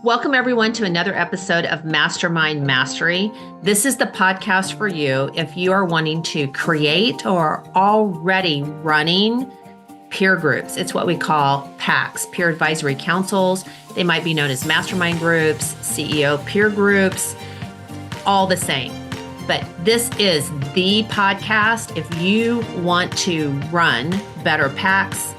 Welcome, everyone, to another episode of Mastermind Mastery. This is the podcast for you if you are wanting to create or already running peer groups. It's what we call PACs, peer advisory councils. They might be known as mastermind groups, CEO peer groups, all the same. But this is the podcast if you want to run better PACs,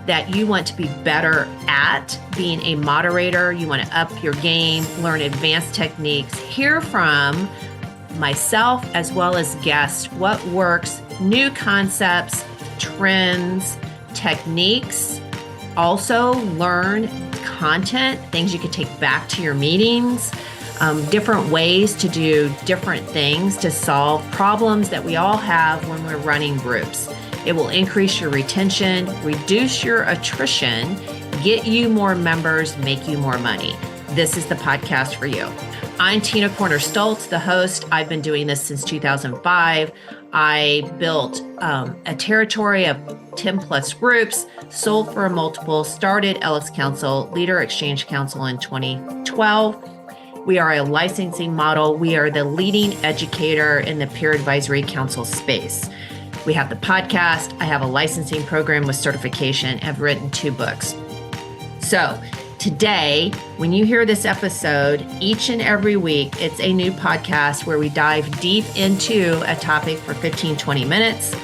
that you want to be better at being a moderator, you want to up your game, learn advanced techniques, hear from myself as well as guests, what works, new concepts, trends, techniques. Also learn content, things you can take back to your meetings, different ways to do different things to solve problems that we all have when we're running groups. It will increase your retention, reduce your attrition, get you more members, make you more money. This is the podcast for you. I'm Corner Stolz, the host. I've been doing this since 2005. I built a territory of 10 plus groups, sold for a multiple, started LX Council, Leader Exchange Council in 2012. We are a licensing model. We are the leading educator in the peer advisory council space. We have the podcast. I have a licensing program with certification. I've written 2 books. So today, when you hear this episode, each and every week, it's a new podcast where we dive deep into a topic for 15, 20 minutes.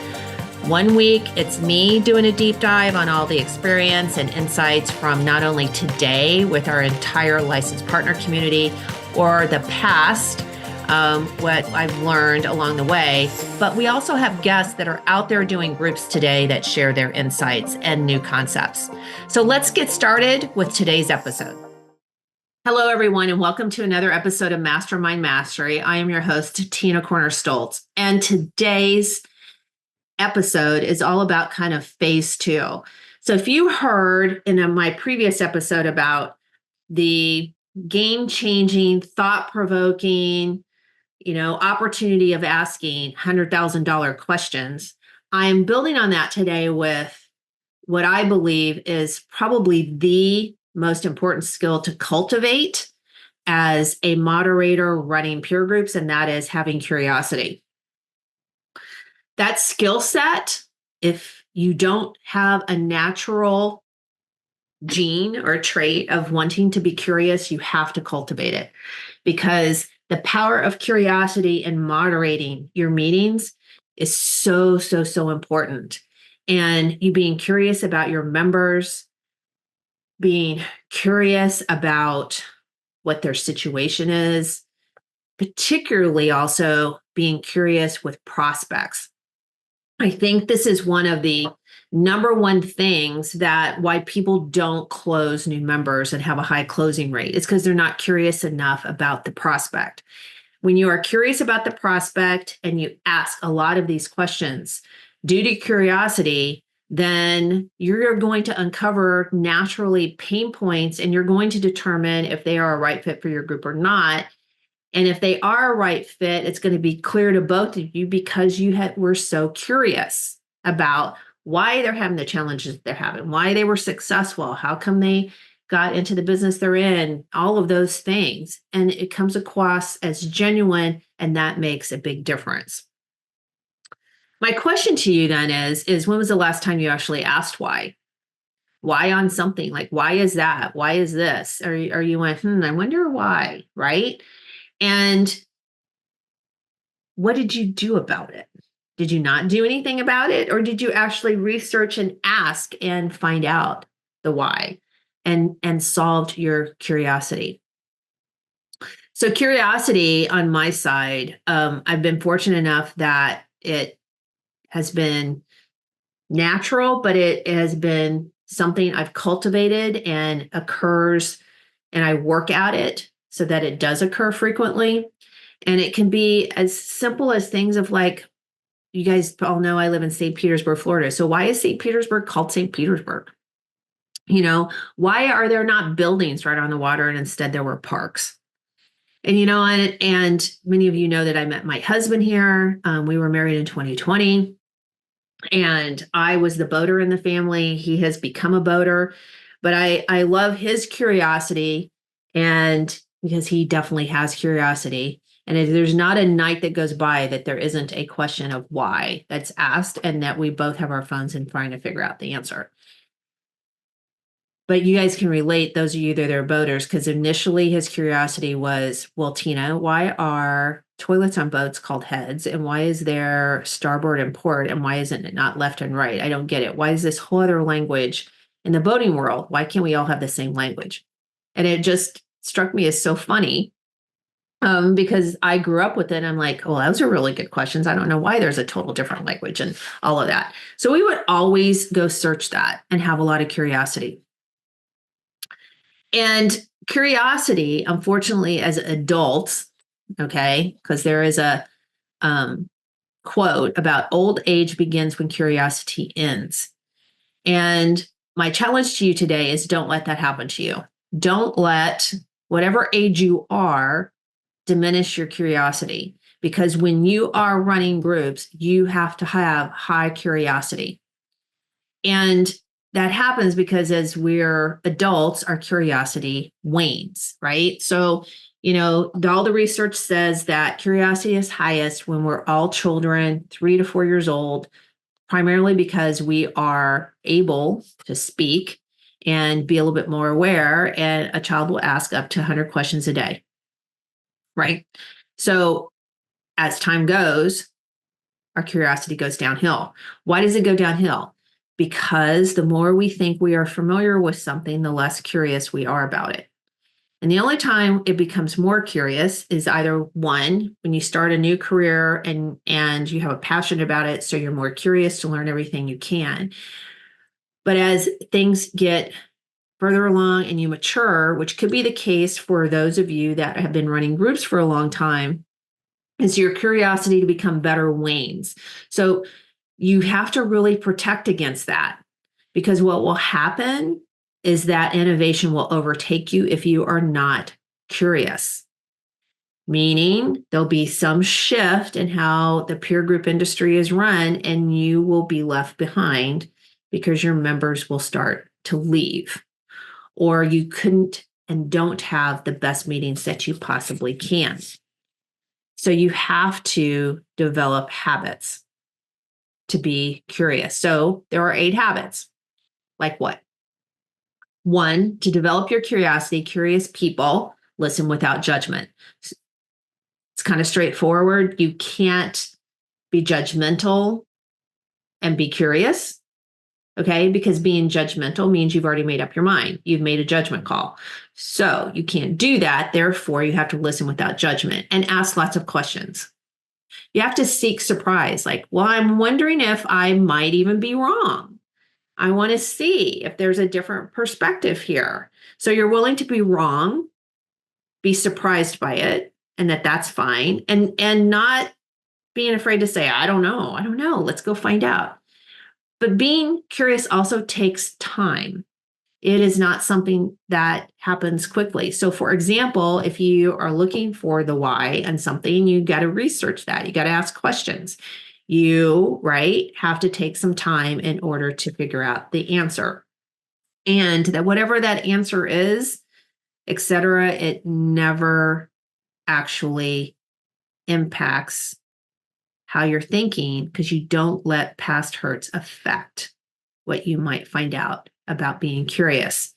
One week, it's me doing a deep dive on all the experience and insights from not only today with our entire licensed partner community or the past, what I've learned along the way, but we also have guests that are out there doing groups today that share their insights and new concepts. So let's get started with today's episode. Hello, everyone, and welcome to another episode of Mastermind Mastery. I am your host, Corner Stolz, and today's episode is all about kind of phase 2. So if you heard in my previous episode about the game-changing, thought-provoking, opportunity of asking $100,000 questions, I am building on that today with what I believe is probably the most important skill to cultivate as a moderator running peer groups, and that is having curiosity. That skill set, if you don't have a natural gene or trait of wanting to be curious, you have to cultivate it, because the power of curiosity in moderating your meetings is so important. And you being curious about your members, being curious about what their situation is, particularly also being curious with prospects. I think this is one of the number one things that why people don't close new members and have a high closing rate. It's because they're not curious enough about the prospect. When you are curious about the prospect and you ask a lot of these questions due to curiosity, then you're going to uncover naturally pain points, and you're going to determine if they are a right fit for your group or not. And if they are a right fit, it's going to be clear to both of you because were so curious about why they're having the challenges they're having, why they were successful, how come they got into the business they're in, all of those things. And it comes across as genuine, and that makes a big difference. My question to you then is when was the last time you actually asked why? Why on something? Like, why is that? Why is this? Or you went, I wonder why, right? And what did you do about it? Did you not do anything about it? Or did you actually research and ask and find out the why and solved your curiosity? So curiosity on my side, I've been fortunate enough that it has been natural, but it has been something I've cultivated and occurs, and I work at it so that it does occur frequently. And it can be as simple as things of like, you guys all know I live in St. Petersburg, Florida. So why is St. Petersburg called St. Petersburg? Why are there not buildings right on the water and instead there were parks? And, and many of you know that I met my husband here. We were married in 2020, and I was the boater in the family. He has become a boater, but I love his curiosity And because he definitely has curiosity. And there's not a night that goes by that there isn't a question of why that's asked, and that we both have our phones and trying to figure out the answer. But you guys can relate, those of you that are boaters, because initially his curiosity was, well, Tina, why are toilets on boats called heads? And why is there starboard and port? And why isn't it not left and right? I don't get it. Why is this whole other language in the boating world? Why can't we all have the same language? And it just struck me as so funny, because I grew up with it. I'm like, well, those are really good questions. I don't know why there's a total different language and all of that. So we would always go search that and have a lot of curiosity. And curiosity, unfortunately, as adults, okay, because there is a quote about old age begins when curiosity ends. And my challenge to you today is don't let that happen to you. Don't let whatever age you are diminish your curiosity, because when you are running groups, you have to have high curiosity. And that happens because as we're adults, our curiosity wanes, right? So, all the research says that curiosity is highest when we're all children, 3 to 4 years old, primarily because we are able to speak and be a little bit more aware. And a child will ask up to 100 questions a day, right? So as time goes, our curiosity goes downhill. Why does it go downhill? Because the more we think we are familiar with something, the less curious we are about it. And the only time it becomes more curious is either one, when you start a new career and you have a passion about it, so you're more curious to learn everything you can. But as things get further along and you mature, which could be the case for those of you that have been running groups for a long time, is your curiosity to become better wanes. So you have to really protect against that, because what will happen is that innovation will overtake you if you are not curious. Meaning there'll be some shift in how the peer group industry is run, and you will be left behind because your members will start to leave, or you couldn't and don't have the best meetings that you possibly can. So you have to develop habits to be curious. So there are 8 habits. Like what? 1, to develop your curiosity, curious people listen without judgment. It's kind of straightforward. You can't be judgmental and be curious, okay? Because being judgmental means you've already made up your mind. You've made a judgment call. So you can't do that. Therefore, you have to listen without judgment and ask lots of questions. You have to seek surprise. Like, well, I'm wondering if I might even be wrong. I want to see if there's a different perspective here. So you're willing to be wrong, be surprised by it, and that's fine. And not being afraid to say, I don't know. Let's go find out. But being curious also takes time. It is not something that happens quickly. So for example, if you are looking for the why on something, you got to research that. You got to ask questions. You, right, have to take some time in order to figure out the answer. And that whatever that answer is, etc., it never actually impacts how you're thinking, because you don't let past hurts affect what you might find out about being curious.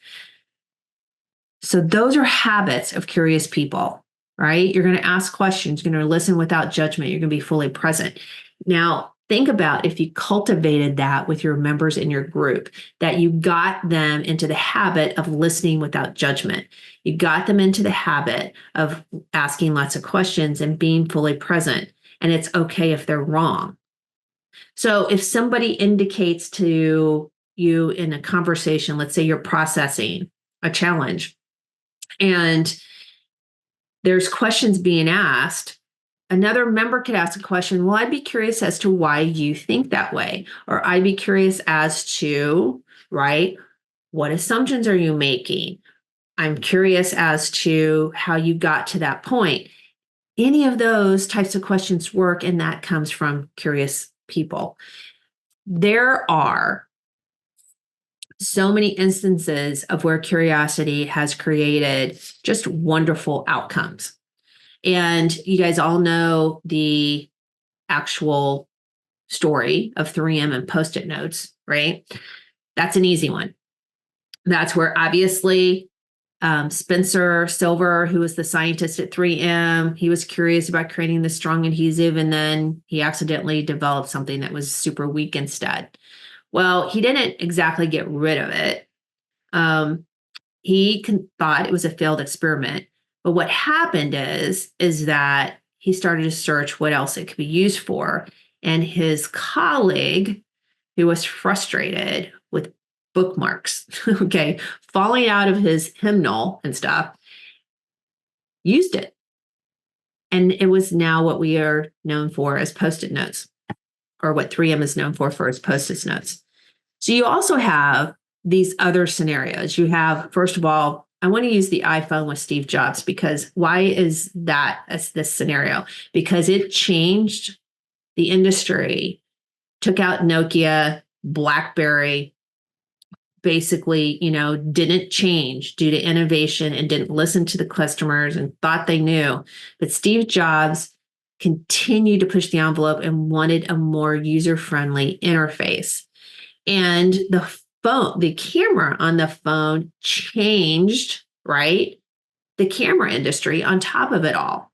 So those are habits of curious people, right? You're going to ask questions, you're going to listen without judgment, you're going to be fully present. Now, think about if you cultivated that with your members in your group, that you got them into the habit of listening without judgment. You got them into the habit of asking lots of questions and being fully present. And it's okay if they're wrong. So if somebody indicates to you in a conversation, let's say you're processing a challenge, and there's questions being asked, another member could ask a question, well, I'd be curious as to why you think that way. Or I'd be curious as to, right, what assumptions are you making? I'm curious as to how you got to that point. Any of those types of questions work, and that comes from curious people. There are so many instances of where curiosity has created just wonderful outcomes. And you guys all know the actual story of 3M and Post-it notes, right? That's an easy one. That's where obviously Spencer Silver, who was the scientist at 3M, he was curious about creating the strong adhesive, and then he accidentally developed something that was super weak instead. Well, he didn't exactly get rid of it. He thought it was a failed experiment. But what happened is that he started to search what else it could be used for. And his colleague, who was frustrated with bookmarks, okay, falling out of his hymnal and stuff, used it. And it was now what we are known for as Post-it notes, or what 3M is known for its Post-it notes. So you also have these other scenarios. You have, first of all, I want to use the iPhone with Steve Jobs, because why is that as this scenario? Because it changed the industry, took out Nokia, BlackBerry, basically, didn't change due to innovation and didn't listen to the customers and thought they knew. But Steve Jobs continued to push the envelope and wanted a more user-friendly interface. And the camera on the phone changed, right? The camera industry on top of it all.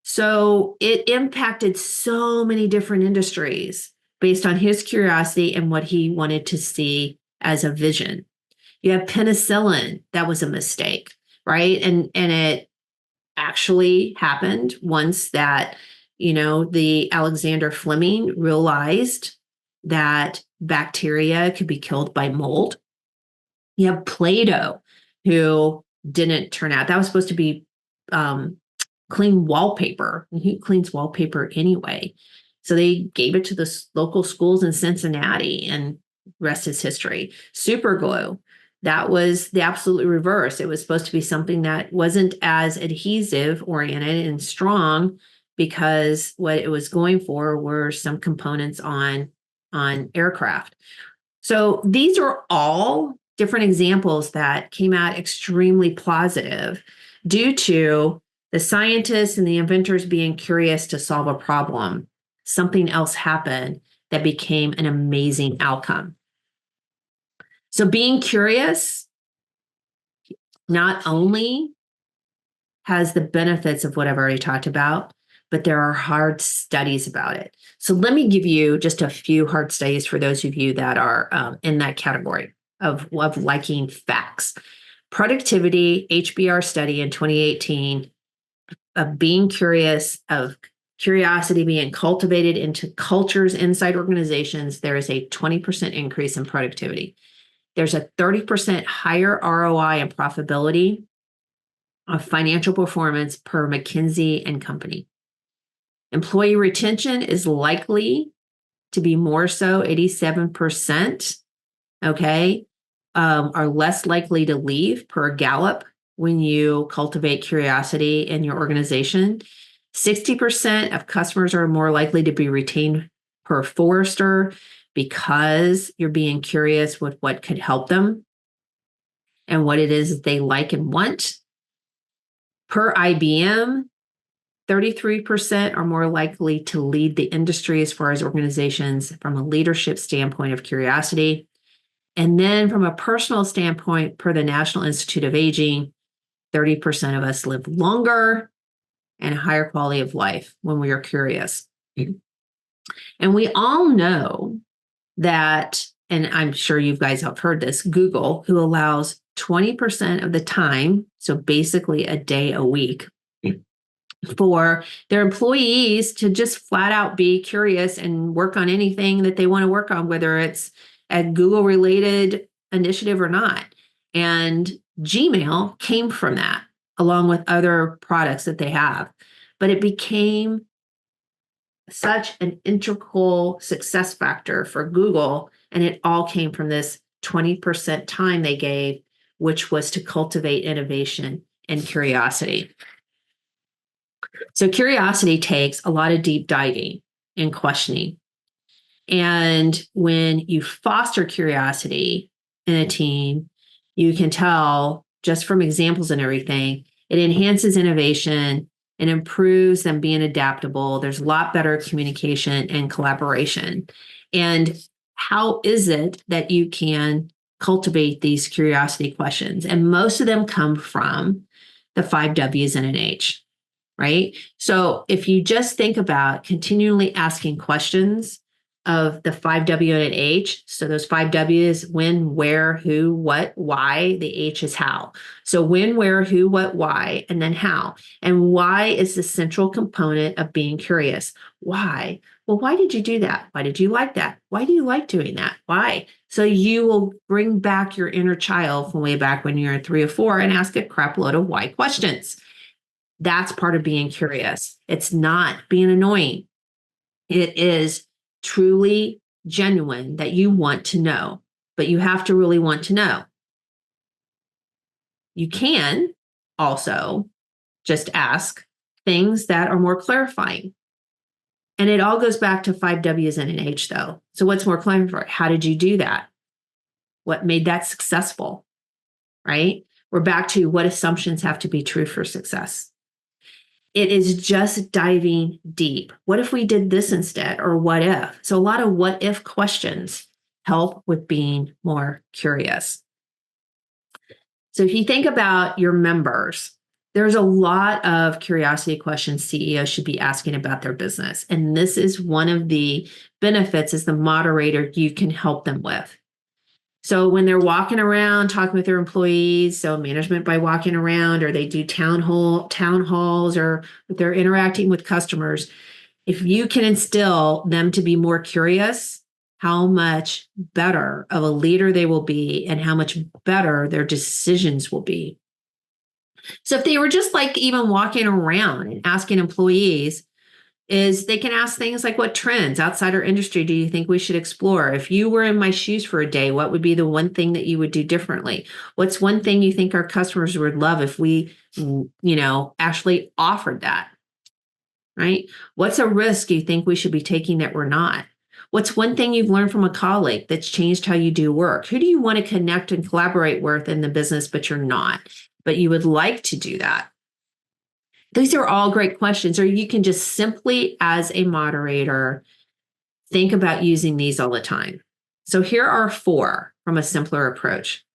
So it impacted so many different industries based on his curiosity and what he wanted to see as a vision. You have penicillin, that was a mistake, right? And it actually happened once that, the Alexander Fleming realized that bacteria could be killed by mold. You have Play-Doh, who didn't turn out. That was supposed to be clean wallpaper. And who cleans wallpaper anyway? So they gave it to the local schools in Cincinnati, and rest is history. Super glue, that was the absolute reverse. It was supposed to be something that wasn't as adhesive oriented and strong, because what it was going for were some components on aircraft. So these are all different examples that came out extremely positive due to the scientists and the inventors being curious to solve a problem. Something else happened that became an amazing outcome. So being curious not only has the benefits of what I've already talked about, but there are hard studies about it. So let me give you just a few hard studies for those of you that are in that category of liking facts. Productivity HBR study in 2018 of being curious, of curiosity being cultivated into cultures inside organizations, there is a 20% increase in productivity. There's a 30% higher ROI and profitability of financial performance per McKinsey and Company. Employee retention is likely to be more so, 87%, okay, are less likely to leave per Gallup when you cultivate curiosity in your organization. 60% of customers are more likely to be retained per Forrester, because you're being curious with what could help them and what it is that they like and want. Per IBM, 33% are more likely to lead the industry as far as organizations from a leadership standpoint of curiosity. And then from a personal standpoint, per the National Institute of Aging, 30% of us live longer and a higher quality of life when we are curious. And we all know that, and I'm sure you guys have heard this, Google, who allows 20% of the time, so basically a day a week, for their employees to just flat out be curious and work on anything that they want to work on, whether it's a Google related initiative or not. And Gmail came from that, along with other products that they have. But it became such an integral success factor for Google, and it all came from this 20% time they gave, which was to cultivate innovation and curiosity. So curiosity takes a lot of deep diving and questioning. And when you foster curiosity in a team, you can tell just from examples and everything, it enhances innovation and improves them being adaptable. There's a lot better communication and collaboration. And how is it that you can cultivate these curiosity questions? And most of them come from the 5 W's and an H, right? So if you just think about continually asking questions of the 5 W and an H, so those 5 W's, when, where, who, what, why, the H is how. So when, where, who, what, why, and then how. And why is the central component of being curious. Why? Well, why did you do that? Why did you like that? Why do you like doing that? Why? So you will bring back your inner child from way back when you were 3 or 4 and ask a crap load of why questions. That's part of being curious. It's not being annoying. It is truly genuine that you want to know, but you have to really want to know. You can also just ask things that are more clarifying. And it all goes back to 5 W's and an H, though. So what's more clarifying? How did you do that? What made that successful, right? We're back to what assumptions have to be true for success. It is just diving deep. What if we did this instead? Or what if? So a lot of what if questions help with being more curious. So if you think about your members, there's a lot of curiosity questions CEOs should be asking about their business. And this is one of the benefits as the moderator you can help them with. So when they're walking around talking with their employees, so management by walking around, or they do town halls, or if they're interacting with customers, if you can instill them to be more curious, how much better of a leader they will be and how much better their decisions will be. So if they were just like even walking around and asking employees, is they can ask things like, what trends outside our industry do you think we should explore? If you were in my shoes for a day, what would be the one thing that you would do differently? What's one thing you think our customers would love if we, actually offered that, right? What's a risk you think we should be taking that we're not? What's one thing you've learned from a colleague that's changed how you do work? Who do you want to connect and collaborate with in the business, but you're not, but you would like to do that? These are all great questions, or you can just simply, as a moderator, think about using these all the time. So here are 4 from a simpler approach.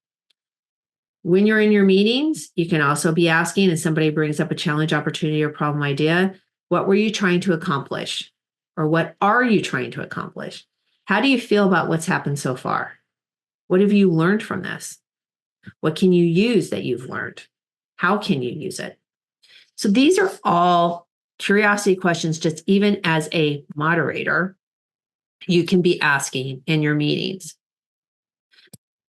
When you're in your meetings, you can also be asking, and somebody brings up a challenge, opportunity, or problem idea, what were you trying to accomplish? Or what are you trying to accomplish? How do you feel about what's happened so far? What have you learned from this? What can you use that you've learned? How can you use it? So these are all curiosity questions, just even as a moderator, you can be asking in your meetings.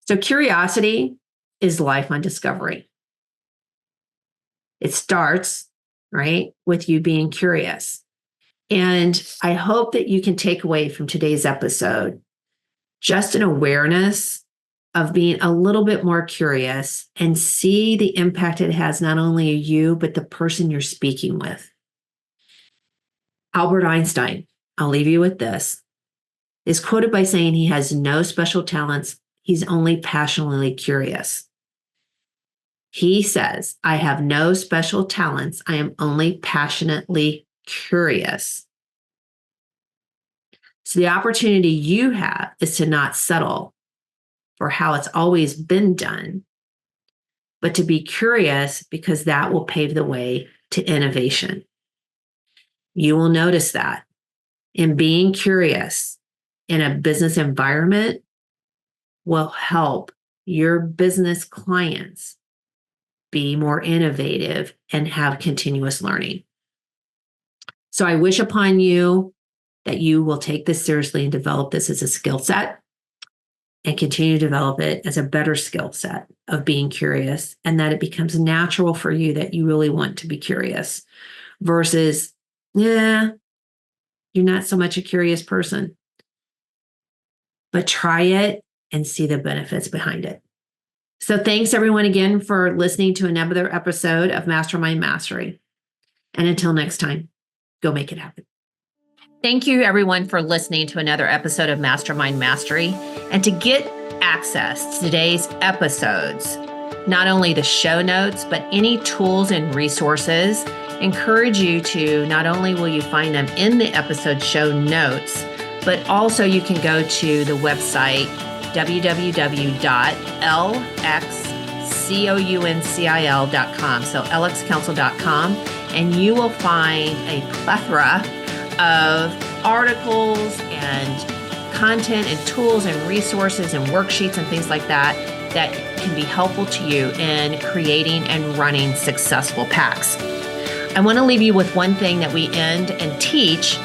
So curiosity is life on discovery. It starts, right, with you being curious. And I hope that you can take away from today's episode just an awareness of being a little bit more curious and see the impact it has not only you, but the person you're speaking with. Albert Einstein, I'll leave you with this, is quoted by saying he has no special talents. He's only passionately curious. He says, I have no special talents. I am only passionately curious. So the opportunity you have is to not settle for how it's always been done, but to be curious, because that will pave the way to innovation. You will notice that in being curious in a business environment will help your business clients be more innovative and have continuous learning. So I wish upon you that you will take this seriously and develop this as a skill set and continue to develop it as a better skill set of being curious, and that it becomes natural for you that you really want to be curious versus, you're not so much a curious person. But try it and see the benefits behind it. So thanks everyone again for listening to another episode of Mastermind Mastery. And until next time, go make it happen. Thank you, everyone, for listening to another episode of Mastermind Mastery. And to get access to today's episodes, not only the show notes, but any tools and resources, encourage you to not only will you find them in the episode show notes, but also you can go to the website www.lxcouncil.com, so lxcouncil.com, and you will find a plethora of articles and content and tools and resources and worksheets and things like that that can be helpful to you in creating and running successful packs. I want to leave you with one thing that we end and teach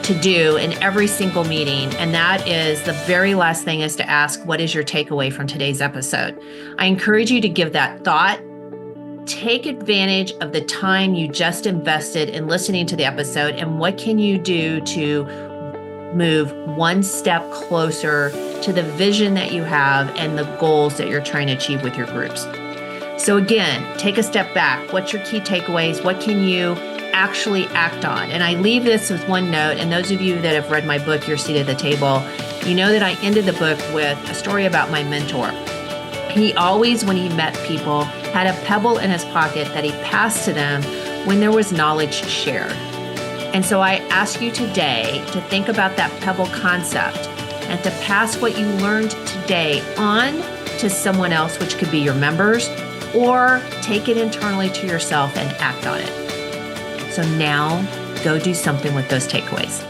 to do in every single meeting, and that is the very last thing is to ask, what is your takeaway from today's episode? I encourage you to give that thought. Take advantage of the time you just invested in listening to the episode, and what can you do to move one step closer to the vision that you have and the goals that you're trying to achieve with your groups. So again, take a step back. What's your key takeaways? What can you actually act on? And I leave this with one note, and those of you that have read my book, Your Seat at the Table, you know that I ended the book with a story about my mentor. He always, when he met people, had a pebble in his pocket that he passed to them when there was knowledge shared. And so I ask you today to think about that pebble concept and to pass what you learned today on to someone else, which could be your members, or take it internally to yourself and act on it. So now go do something with those takeaways.